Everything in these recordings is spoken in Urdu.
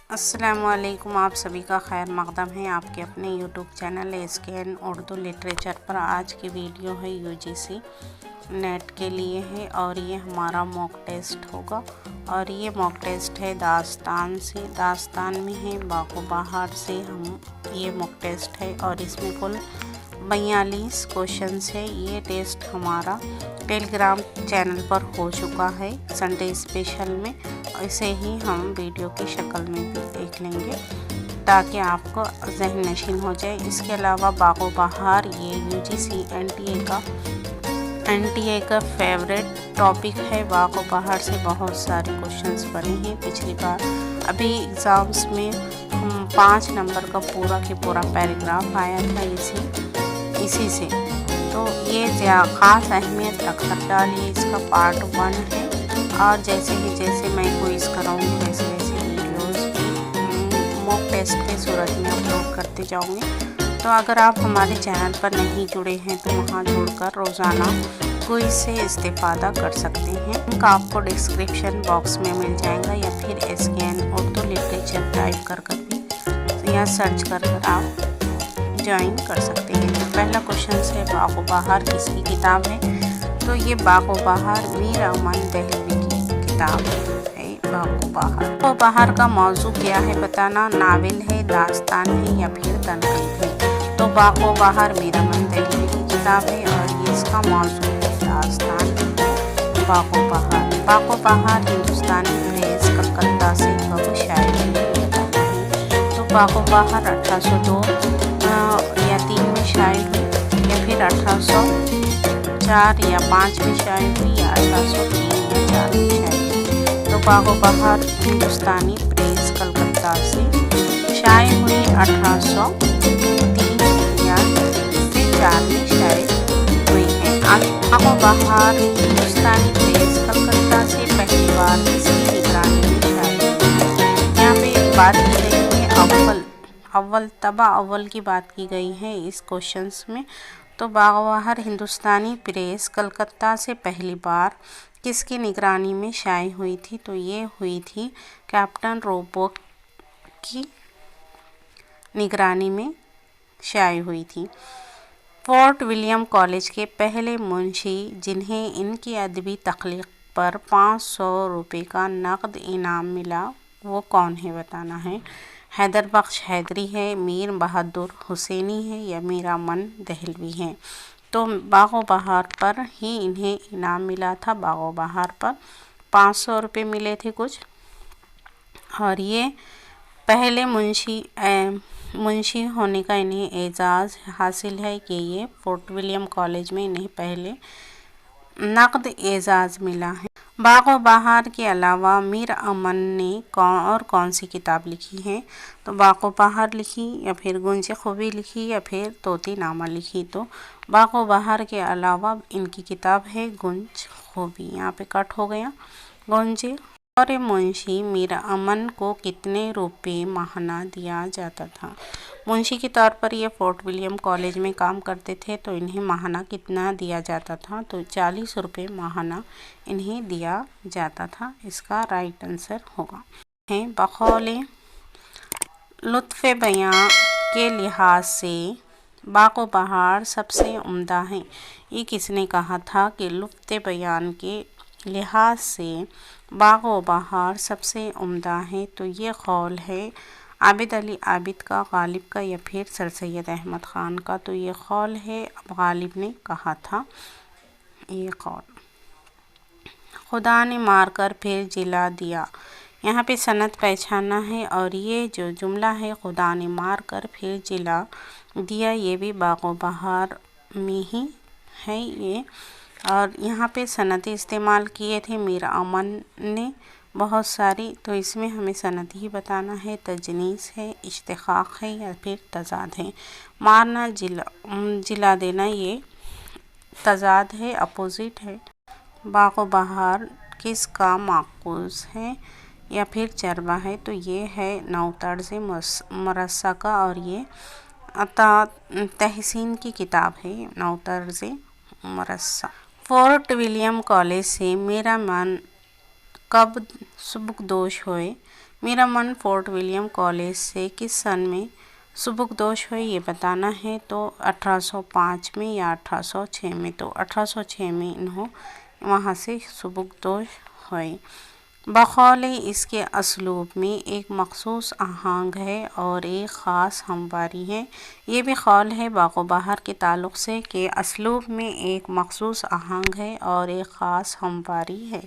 السلام علیکم، آپ سبھی کا خیر مقدم ہے آپ کے اپنے YouTube channel SKN Urdu literature پر۔ آج کی ویڈیو ہے UGC نیٹ کے لیے ہے اور یہ ہمارا موک ٹیسٹ ہوگا، اور یہ موک ٹیسٹ ہے داستان سے۔ داستان میں ہے باغ و بہار سے ہم یہ موک ٹیسٹ ہے، اور اس میں کل 42 کوشچنس ہے۔ یہ ٹیسٹ ہمارا ٹیلی گرام چینل پر ہو چکا ہے سنڈے اسپیشل میں، اسے ہی ہم ویڈیو کی شکل میں بھی دیکھ لیں گے تاکہ آپ کو ذہن نشین ہو جائے۔ اس کے علاوہ باغ و بہار یہ UGC NTA کا فیوریٹ ٹاپک ہے۔ باغ و بہار سے بہت سارے کوشچنس بنے ہیں پچھلی بار، ابھی ایگزامس میں 5 نمبر کا پورا کے پورا پیراگراف آیا تھا اسی سے، تو یہ خاص اہمیت رکھتا ڈالیے۔ اس کا پارٹ 1 ہے، اور جیسے ہی میں کوئز کراؤں گی ویسے ویڈیوز بھی موک ٹیسٹ کے صورت میں اپلوڈ کرتے جاؤں گی۔ تو اگر آپ ہمارے چینل پر نہیں جڑے ہیں تو وہاں جڑ کر روزانہ کوئز سے استفادہ کر سکتے ہیں۔ لنک آپ کو ڈسکرپشن باکس میں مل جائے گا، یا پھر SKN اردو لٹریچر ٹائپ کر بھی یا سرچ کر آپ جوائن کر سکتے ہیں۔ پہلا کوشچن ہے باغ و بہار کس کی کتاب ہے؟ تو یہ باغ و بہار میر امن دہلوی کی کتاب ہے۔ باغ و بہار کا موضوع کیا ہے بتانا، ناول ہے، داستان ہے، یا پھر تنقید ہے؟ تو باغ و بہار میر امن دہلوی کی کتاب ہے، اور یہ اس کا موضوع ہے داستان ہے۔ باغ و بہار ہندوستانی پریس کلکتہ سے کب شائع ہوئی بتانا ہے؟ تو باغ و بہار 1802 یا 3 میں شائع ہوئی، یا پھر 1804 یا 5 میں شائع ہوئی، یا 1803 یا 4 میں شائع ہوئی؟ تو باغ و بہار ہندوستانی پریس کلکتہ سے شائع ہوئی 1803 یا 4 میں شائع ہوئی ہے۔ باغ و بہار ہندوستانی پریس کلکتہ سے پہلی بار کس کی نگرانی میں شائع ہوئی؟ یہاں پہ بات کی گئی ہے اول کی بات کی گئی ہے اس کوشچنس میں۔ تو باغ و بہار ہندوستانی پریس کلکتہ سے پہلی بار کس کی نگرانی میں شائع ہوئی تھی؟ تو یہ ہوئی تھی کیپٹن روبوک کی نگرانی میں شائع ہوئی تھی۔ فورٹ ولیم کالج کے پہلے منشی جنہیں ان کی ادبی تخلیق پر 500 روپے کا نقد انعام ملا، وہ کون ہے بتانا ہے؟ حیدر بخش حیدری ہے، میر بہادر حسینی ہے، یا میر امن دہلوی ہے؟ تو باغ و بہار پر ہی انہیں انعام ملا تھا۔ باغ و بہار پر 500 روپے ملے تھے کچھ، اور یہ پہلے منشی ہونے کا انہیں اعزاز حاصل ہے کہ یہ فورٹ ولیم کالج میں انہیں پہلے نقد اعزاز ملا ہے۔ باغ و بہار کے علاوہ میر امن نے اور کون سی کتاب لکھی ہے؟ تو باغ و بہار لکھی، یا پھر گنج خوبی لکھی، یا پھر طوطی نامہ لکھی؟ تو باغ و بہار کے علاوہ ان کی کتاب ہے گنج خوبی، یہاں پہ کٹ ہو گیا گنج۔ اور منشی میر امن کو کتنے روپے ماہانہ دیا جاتا تھا؟ منشی کے طور پر یہ فورٹ ولیم کالج میں کام کرتے تھے، تو انہیں ماہانہ کتنا دیا جاتا تھا؟ تو 40 روپے ماہانہ انہیں دیا جاتا تھا۔ اس کا رائٹ آنسر ہوگا بقول لطف بیاں کے لحاظ سے باغ و بہار سب سے عمدہ ہے۔ یہ کس نے کہا تھا کہ لطف بیان کے لحاظ سے باغ و بہار سب سے عمدہ ہے؟ تو یہ قول ہے عابد علی عابد کا، غالب کا، یا پھر سر سید احمد خان کا؟ تو یہ قول ہے غالب نے کہا تھا یہ قول۔ خدا نے مار کر پھر جلا دیا، یہاں پہ صنعت پہچاننا ہے، اور یہ جو جملہ ہے خدا نے مار کر پھر جلا دیا، یہ بھی باغ و بہار میں ہی ہے یہ، اور یہاں پہ صنعتیں استعمال کیے تھے میر امن نے بہت ساری، تو اس میں ہمیں صنعت ہی بتانا ہے۔ تجنیس ہے، اشتقاق ہے، یا پھر تضاد ہے؟ مارنا، جلا دینا یہ تضاد ہے، اپوزٹ ہے۔ باغ و بہار کس کا ماخوذ ہے یا پھر چربہ ہے؟ تو یہ ہے نوطرز مرصع کا، اور یہ تحسین کی کتاب ہے نوطرز مرصع۔ فورٹ ولیم کالج سے میر امن کب سبکدوش ہوئے؟ میرا من فورٹ ولیم کالج سے کس سن میں سبکدوش ہوئے یہ بتانا ہے، تو 1805 میں یا 1806 میں، تو 1806 میں انہوں وہاں سے سبکدوش ہوئے۔ بقول اس کے اسلوب میں ایک مخصوص آہنگ ہے اور ایک خاص ہمواری ہے۔ یہ بھی قول ہے باغ و بہار کے تعلق سے کہ اسلوب میں ایک مخصوص آہنگ ہے اور ایک خاص ہمواری ہے۔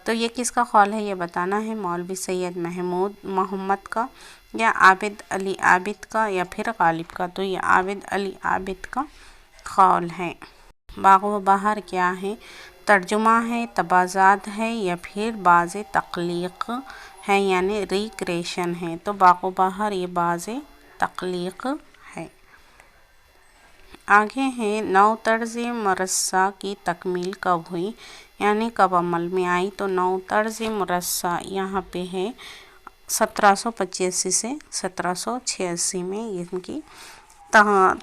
تو یہ کس کا قول ہے یہ بتانا ہے، مولوی سید محمد کا یا عابد علی عابد کا یا پھر غالب کا۔ تو یہ عابد علی عابد کا قول ہے۔ باغ و بہار کیا ہے؟ ترجمہ ہے، تبادلات ہے یا پھر باز تخلیق ہے، یعنی ریکریشن ہے۔ تو باغ و بہار یہ باز تخلیق ہے۔ آگے ہے، نو طرز مرصع کی تکمیل کب ہوئی، یعنی کب عمل میں آئی؟ تو نو طرز مرصع یہاں پہ ہے 1785 سے 1786 میں ان کی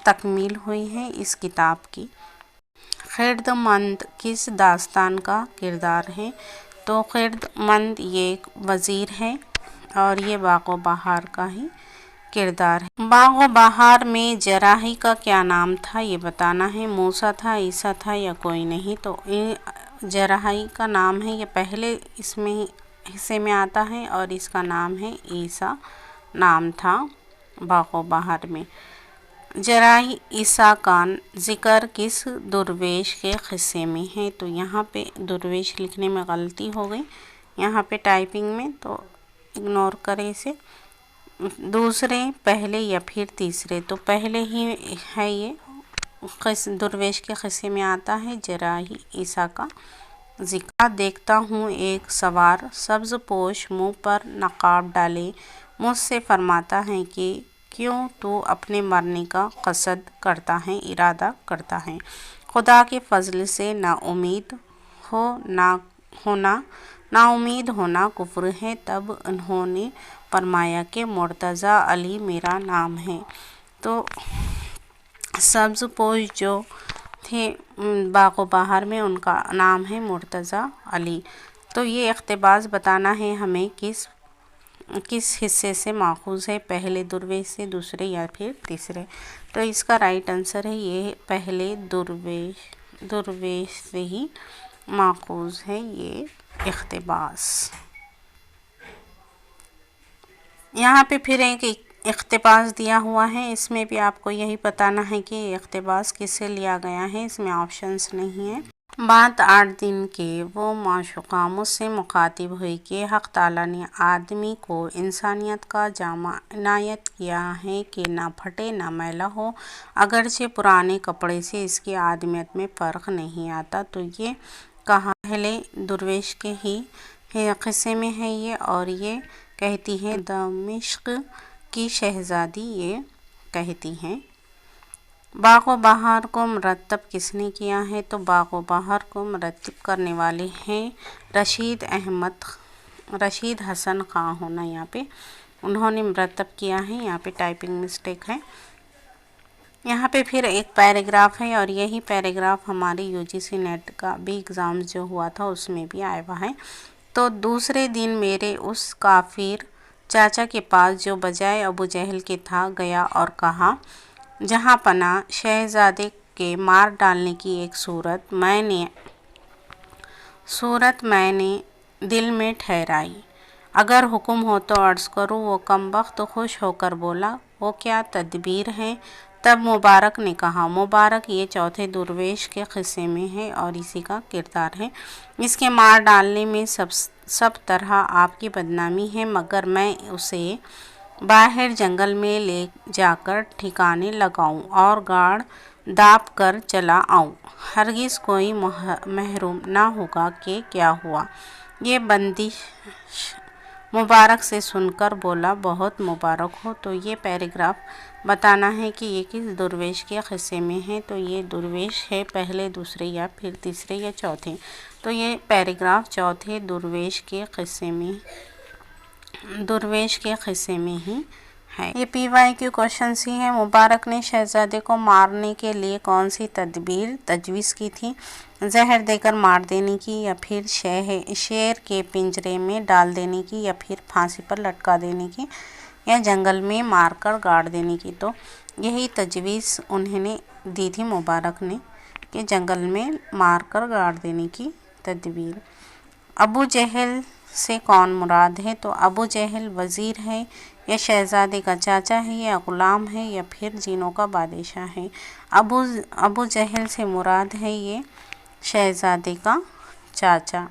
تکمیل ہوئی ہے اس کتاب کی۔ خردمند کس داستان کا کردار ہے؟ تو خردمند یہ ایک وزیر ہے اور یہ باغ و بہار کا ہی کردار ہے۔ باغ و بہار میں جراحی کا کیا نام تھا یہ بتانا ہے، موسیٰ تھا، عیسیٰ تھا یا کوئی نہیں؟ تو جراحی کا نام ہے، یہ پہلے اس میں حصے میں آتا ہے اور اس کا نام ہے عیسیٰ نام تھا باغ و بہار میں۔ جراحی عیسیٰ کا ذکر کس درویش کے قصے میں ہے؟ تو یہاں پہ درویش لکھنے میں غلطی ہو گئی یہاں پہ ٹائپنگ میں، تو اگنور کرے اسے۔ دوسرے، پہلے یا پھر تیسرے؟ تو پہلے ہی ہے، یہ درویش کے قصے میں آتا ہے جراحی عیسیٰ کا ذکر۔ دیکھتا ہوں ایک سوار سبز پوش منہ پر نقاب ڈالے مجھ سے فرماتا ہے کہ کیوں تو اپنے مرنے کا قصد کرتا ہے، ارادہ کرتا ہے؟ خدا کے فضل سے نا امید ہونا کفر ہے۔ تب انہوں نے فرمایا کہ مرتضیٰ علی میرا نام ہے۔ تو سبز پوش جو تھے باغ و بہار میں ان کا نام ہے مرتضیٰ علی۔ تو یہ اقتباس بتانا ہے ہمیں کس حصے سے ماخوذ ہے، پہلے درویش سے، دوسرے یا پھر تیسرے؟ تو اس کا رائٹ آنسر ہے یہ پہلے درویش سے ہی ماخوذ ہے یہ اقتباس۔ یہاں پہ پھر ایک اقتباس دیا ہوا ہے، اس میں بھی آپ کو یہی بتانا ہے کہ یہ اقتباس کس سے لیا گیا ہے، اس میں آپشنس نہیں ہیں۔ بعد 8 دن کے وہ معشوقہ مجھ سے مخاطب ہوئی کہ حق تعالیٰ نے آدمی کو انسانیت کا جامہ عنایت کیا ہے کہ نہ پھٹے نہ میلا ہو، اگرچہ پرانے کپڑے سے اس کی آدمیت میں فرق نہیں آتا۔ تو یہ کہا پہلے درویش کے ہی قصے میں ہے یہ، اور یہ کہتی ہے دمشق کی شہزادی یہ کہتی ہیں۔ باغ و بہار کو مرتب کس نے کیا ہے؟ تو باغ و بہار کو مرتب کرنے والے ہیں رشید حسن خان ہونا یہاں پہ انہوں نے مرتب کیا ہے، یہاں پہ ٹائپنگ مسٹیک ہے۔ یہاں پہ پھر ایک پیراگراف ہے اور یہی پیراگراف ہمارے UGC نیٹ کا بھی ایگزام جو ہوا تھا اس میں بھی آیا ہوا ہے۔ تو دوسرے دن میرے اس کافر چاچا کے پاس جو بجائے ابو جہل کے تھا گیا اور کہا، جہاں پناہ شہزادے کے مار ڈالنے کی ایک صورت میں نے دل میں ٹھہرائی، اگر حکم ہو تو عرض کروں۔ وہ کم بخت خوش ہو کر بولا، وہ کیا تدبیر ہے؟ تب مبارک نے کہا، مبارک یہ چوتھے درویش کے قصے میں ہے اور اسی کا کردار ہے، اس کے مار ڈالنے میں سب طرح آپ کی بدنامی ہے، مگر میں اسے باہر جنگل میں لے جا کر ٹھکانے لگاؤں اور گاڑ داپ کر چلا آؤں، ہرگز کوئی محروم نہ ہوگا کہ کیا ہوا۔ یہ بندش مبارک سے سن کر بولا، بہت مبارک ہو۔ تو یہ پیراگراف بتانا ہے کہ یہ کس درویش کے قصے میں ہے، تو یہ درویش ہے پہلے، دوسرے یا پھر تیسرے یا چوتھے؟ تو یہ پیراگراف چوتھے درویش کے قصے میں ہی ہے۔ یہ PYQ کوشچن ہی ہے۔ مبارک نے شہزادے کو مارنے کے لیے کون سی تدبیر تجویز کی تھی؟ زہر دے کر مار دینے کی، یا پھر شیر کے پنجرے میں ڈال دینے کی، یا پھر پھانسی پر لٹکا دینے کی، یا جنگل میں مار کر گاڑ دینے کی۔ تو یہی تجویز انہوں نے دی تھی مبارک نے کہ جنگل میں مار کر گاڑ دینے کی تدبیر۔ ابو جہل سے کون مراد ہے؟ تو ابو جہل وزیر ہے، یا شہزادے کا چاچا ہے، یا غلام ہے، یا پھر جنوں کا بادشاہ ہے۔ ابو جہل سے مراد ہے یہ شہزادے کا چاچا۔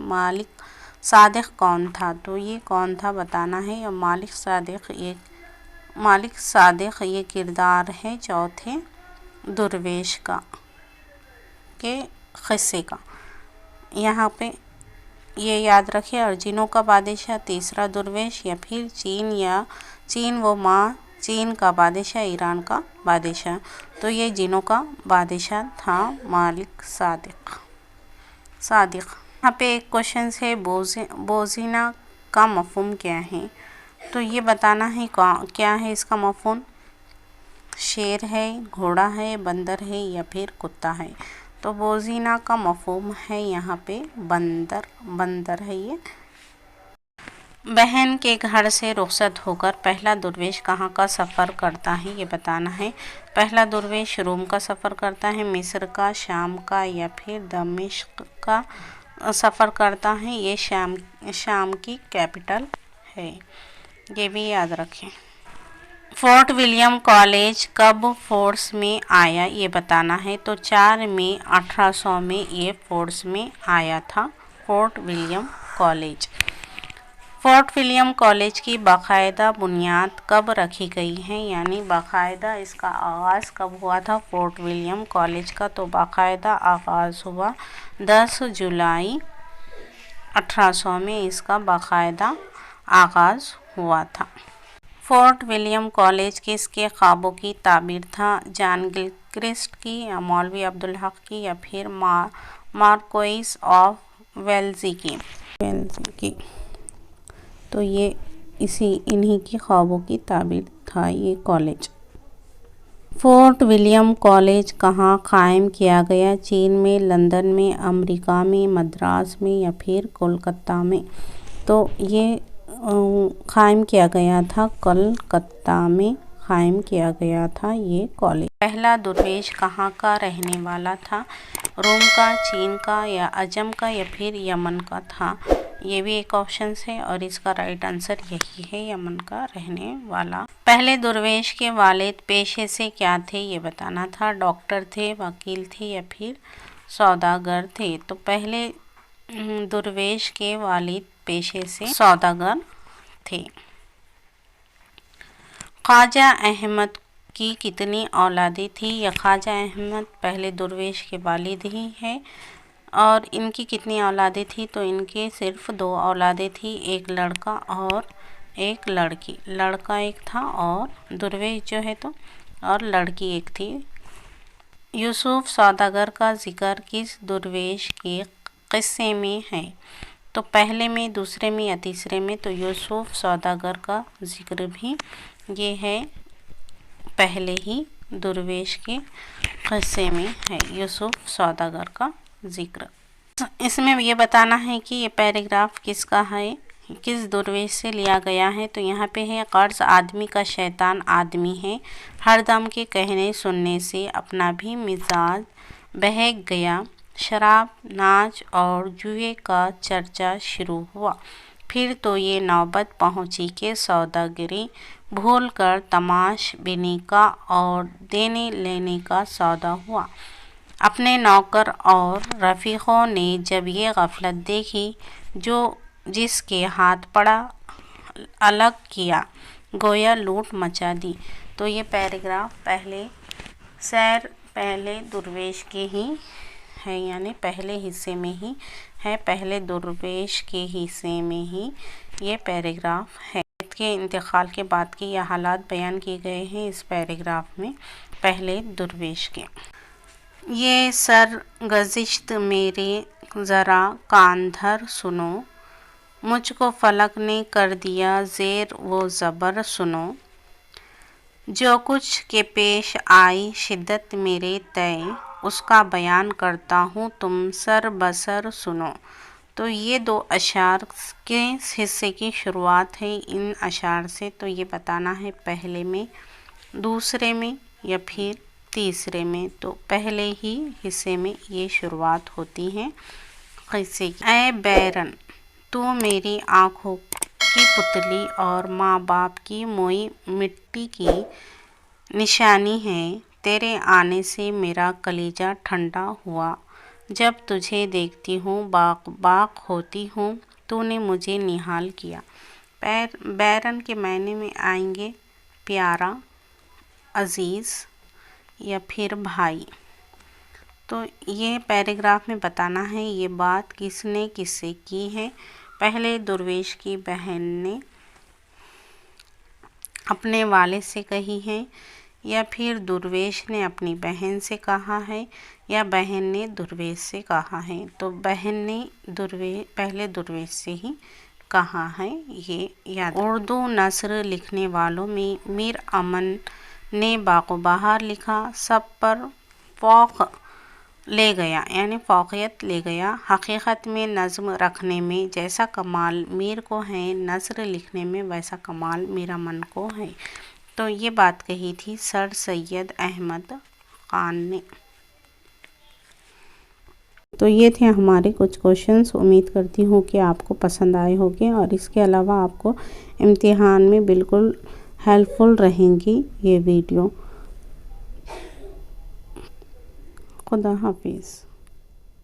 مالک صادق کون تھا؟ تو یہ کون تھا بتانا ہے۔ اور مالک صادق یہ کردار ہے چوتھے درویش کے قصے کا۔ یہاں پہ یہ یاد رکھے۔ اور جنوں کا بادشاہ تیسرا درویش، یا پھر چین کا بادشاہ، ایران کا بادشاہ۔ تو یہ جنوں کا بادشاہ تھا مالک صادق۔ یہاں پہ ایک کوشچن ہے، بوزینہ کا مفہوم کیا ہے؟ تو یہ بتانا ہے کیا ہے اس کا مفہوم۔ شیر ہے، گھوڑا ہے، بندر ہے، یا پھر کتا ہے۔ تو بوزینہ کا مفہوم ہے یہاں پہ بندر ہے یہ۔ بہن کے گھر سے رخصت ہو کر پہلا درویش کہاں کا سفر کرتا ہے؟ یہ بتانا ہے۔ پہلا درویش روم کا سفر کرتا ہے، مصر کا، شام کا، یا پھر دمشق کا سفر کرتا ہے۔ یہ شام کی کیپٹل ہے، یہ بھی یاد رکھیں۔ فورٹ ولیم کالج کب فورس میں آیا؟ یہ بتانا ہے۔ تو 4 مئی 1800 میں یہ فورس میں آیا تھا، Fort William college. Fort William college کی باقاعدہ بنیاد کب رکھی گئی ہے؟ یعنی باقاعدہ اس کا آغاز کب ہوا تھا فورٹ ولیم کالج کا؟ تو باقاعدہ آغاز ہوا 10 جولائی 1800 میں اس کا باقاعدہ آغاز ہوا تھا۔ فورٹ ولیم کالج کس کے خوابوں کی تعبیر تھا؟ جان گلکرسٹ کی، یا مولوی عبدالحق کی، یا پھر مارکوئس آف ویلزی کی۔ تو یہ انہی کی خوابوں کی تعبیر تھا یہ کالج۔ فورٹ ولیم کالج کہاں قائم کیا گیا؟ چین میں، لندن میں، امریکہ میں، مدراس میں، یا پھر کولکتہ میں؟ تو یہ قائم کیا گیا تھا کلکتہ میں قائم کیا گیا تھا یہ کالج۔ پہلا درویش کہاں کا رہنے والا تھا؟ روم کا، چین کا، یا عجم کا، یا پھر یمن کا تھا؟ یہ بھی ایک آپشن ہے، اور اس کا رائٹ آنسر یہی ہے، یمن کا رہنے والا۔ پہلے درویش کے والد پیشے سے کیا تھے؟ یہ بتانا تھا۔ ڈاکٹر تھے، وکیل تھے، یا پھر سوداگر تھے؟ تو پہلے درویش کے والد پیشے سے سوداگر تھے۔ خواجہ احمد کی کتنی اولادیں تھیں؟ یا خواجہ احمد پہلے درویش کے والد ہی ہیں، اور ان کی کتنی اولادیں تھیں؟ تو ان کے صرف 2 اولادیں تھیں، ایک لڑکا اور ایک لڑکی۔ لڑکا ایک تھا اور درویش جو ہے تو، اور لڑکی ایک تھی۔ یوسف سوداگر کا ذکر کس درویش کے قصے میں ہے؟ تو پہلے میں، دوسرے میں، یا تیسرے میں؟ تو یوسف سوداگر کا ذکر بھی یہ ہے پہلے ہی درویش کے قصے میں ہے، یوسف سوداگر کا ذکر۔ اس میں یہ بتانا ہے کہ یہ پیراگراف کس کا ہے، کس درویش سے لیا گیا ہے۔ تو یہاں پہ ہے، قرض آدمی کا شیطان آدمی ہے، ہر دم کے کہنے سننے سے اپنا بھی مزاج بہک گیا، شراب، ناچ اور جوئے کا چرچا شروع ہوا، پھر تو یہ نوبت پہنچی کہ سوداگری بھول کر تماش بینی کا اور دینے لینے کا سودا ہوا۔ اپنے نوکر اور رفیقوں نے جب یہ غفلت دیکھی جو جس کے ہاتھ پڑا، الگ کیا، گویا لوٹ مچا دی۔ تو یہ پیراگراف پہلے درویش کے ہی ہے، یعنی پہلے حصے میں ہی ہے، پہلے درویش کے حصے میں ہی یہ پیراگراف ہے۔ کے انتقال کے بعد کے یہ حالات بیان کیے گئے ہیں اس پیراگراف میں پہلے درویش کے۔ یہ سرگزشت میرے ذرا کان دھر سنو، مجھ کو فلک نے کر دیا زیر و زبر سنو، جو کچھ کے پیش آئی شدت میرے تئیں، اس کا بیان کرتا ہوں تم سر بسر سنو۔ تو یہ دو اشعار کس حصے کی شروعات ہے؟ ان اشعار سے تو یہ بتانا ہے پہلے میں، دوسرے میں یا پھر تیسرے میں۔ تو پہلے ہی حصے میں یہ شروعات ہوتی ہے قصے کی۔ اے بیرن تو میری آنکھوں کی پتلی اور ماں باپ کی موئی مٹی کی نشانی ہے، تیرے آنے سے میرا کلیجہ ٹھنڈا ہوا، جب تجھے دیکھتی ہوں باغ باغ ہوتی ہوں، تو نے مجھے نہال کیا۔ بیرن کے معنی میں آئیں گے پیارا، عزیز یا پھر بھائی۔ تو یہ پیراگراف میں بتانا ہے یہ بات کس نے کس سے کی ہے۔ پہلے درویش کی بہن نے اپنے والد سے کہی ہے، یا پھر درویش نے اپنی بہن سے کہا ہے، یا بہن نے درویش سے کہا ہے۔ تو بہن نے پہلے درویش سے ہی کہا ہے، یہ یاد۔ اردو نثر لکھنے والوں میں میر امن نے باغ و بہار لکھا، سب پر فوق لے گیا، یعنی فوقیت لے گیا۔ حقیقت میں نظم رکھنے میں جیسا کمال میر کو ہے، نثر لکھنے میں ویسا کمال میر امن کو ہے۔ تو یہ بات کہی تھی سر سید احمد خان نے۔ تو یہ تھے ہمارے کچھ کوشچنس، امید کرتی ہوں کہ آپ کو پسند آئے ہوں گے، اور اس کے علاوہ آپ کو امتحان میں بالکل ہیلپ فل رہیں گی یہ ویڈیو۔ خدا حافظ۔